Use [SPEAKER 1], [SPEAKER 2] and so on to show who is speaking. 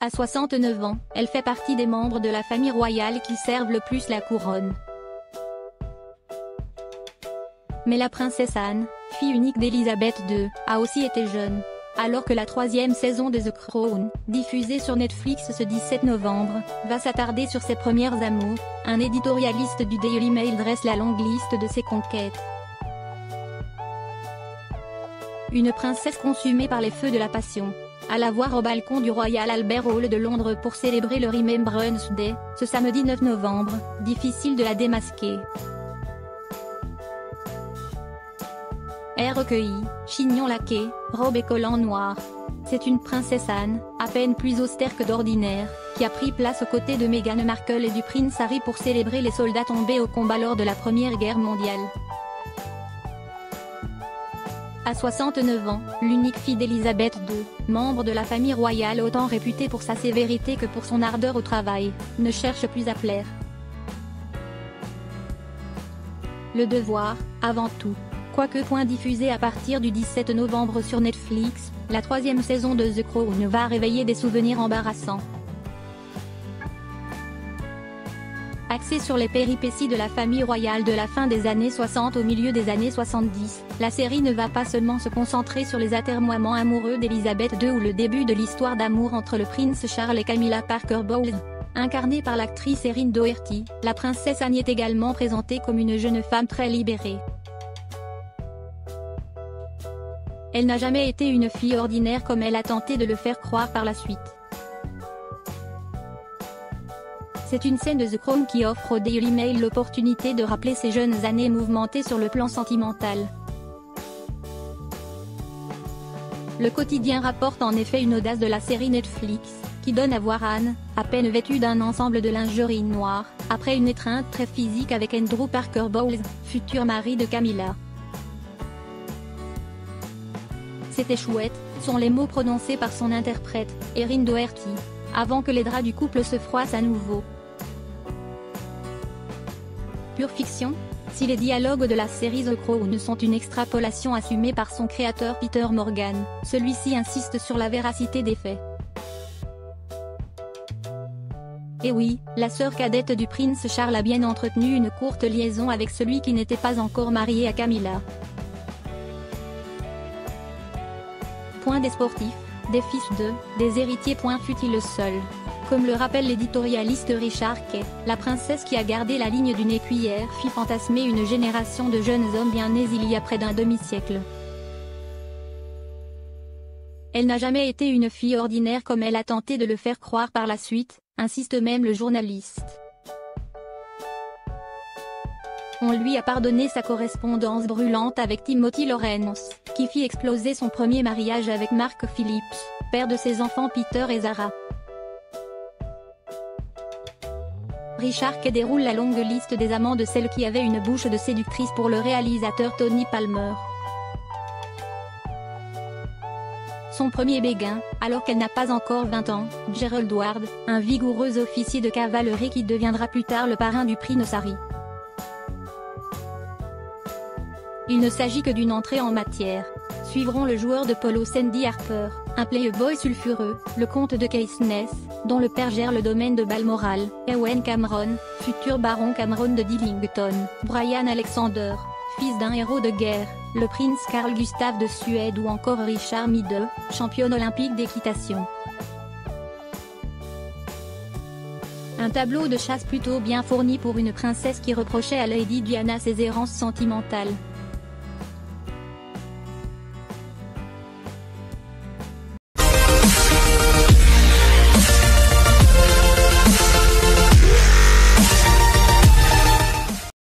[SPEAKER 1] À 69 ans, elle fait partie des membres de la famille royale qui servent le plus la couronne. Mais la princesse Anne, fille unique d'Élisabeth II, a aussi été jeune. Alors que la troisième saison de The Crown, diffusée sur Netflix ce 17 novembre, va s'attarder sur ses premières amours, un éditorialiste du Daily Mail dresse la longue liste de ses conquêtes. Une princesse consumée par les feux de la passion. À la voir au balcon du Royal Albert Hall de Londres pour célébrer le Remembrance Day, ce samedi 9 novembre, difficile de la démasquer. Air recueilli, chignon laqué, robe et collant noir. C'est une princesse Anne, à peine plus austère que d'ordinaire, qui a pris place aux côtés de Meghan Markle et du prince Harry pour célébrer les soldats tombés au combat lors de la Première Guerre mondiale. À 69 ans, l'unique fille d'Élisabeth II, membre de la famille royale autant réputée pour sa sévérité que pour son ardeur au travail, ne cherche plus à plaire. Le devoir, avant tout. Quoique point diffusé à partir du 17 novembre sur Netflix, la troisième saison de The Crown va réveiller des souvenirs embarrassants. Axée sur les péripéties de la famille royale de la fin des années 60 au milieu des années 70, la série ne va pas seulement se concentrer sur les atermoiements amoureux d'Élisabeth II ou le début de l'histoire d'amour entre le prince Charles et Camilla Parker Bowles. Incarnée par l'actrice Erin Doherty, la princesse Anne est également présentée comme une jeune femme très libérée. Elle n'a jamais été une fille ordinaire comme elle a tenté de le faire croire par la suite. C'est une scène de The Crown qui offre au Daily Mail l'opportunité de rappeler ses jeunes années mouvementées sur le plan sentimental. Le quotidien rapporte en effet une audace de la série Netflix, qui donne à voir Anne, à peine vêtue d'un ensemble de lingerie noire, après une étreinte très physique avec Andrew Parker Bowles, futur mari de Camilla. C'était chouette, sont les mots prononcés par son interprète, Erin Doherty, avant que les draps du couple se froissent à nouveau. Pure fiction? Si les dialogues de la série The Crown sont une extrapolation assumée par son créateur Peter Morgan, celui-ci insiste sur la véracité des faits. Et oui, la sœur cadette du prince Charles a bien entretenu une courte liaison avec celui qui n'était pas encore marié à Camilla. Point des sportifs, des fils de, des héritiers. Fut-il le seul? Comme le rappelle l'éditorialiste Richard Kay, la princesse qui a gardé la ligne d'une écuyère fit fantasmer une génération de jeunes hommes bien nés il y a près d'un demi-siècle. Elle n'a jamais été une fille ordinaire comme elle a tenté de le faire croire par la suite, insiste même le journaliste. On lui a pardonné sa correspondance brûlante avec Timothy Lawrence, qui fit exploser son premier mariage avec Mark Phillips, père de ses enfants Peter et Zara. Richard Kay déroule la longue liste des amants de celle qui avait une bouche de séductrice pour le réalisateur Tony Palmer. Son premier béguin, alors qu'elle n'a pas encore 20 ans, Gerald Ward, un vigoureux officier de cavalerie qui deviendra plus tard le parrain du prix Nossari. Il ne s'agit que d'une entrée en matière. Suivront le joueur de polo Sandy Harper, un playboy sulfureux, le comte de Caithness, dont le père gère le domaine de Balmoral, Ewen Cameron, futur baron Cameron de Dillington, Brian Alexander, fils d'un héros de guerre, le prince Carl Gustaf de Suède ou encore Richard Mide, championne olympique d'équitation. Un tableau de chasse plutôt bien fourni pour une princesse qui reprochait à Lady Diana ses errances sentimentales.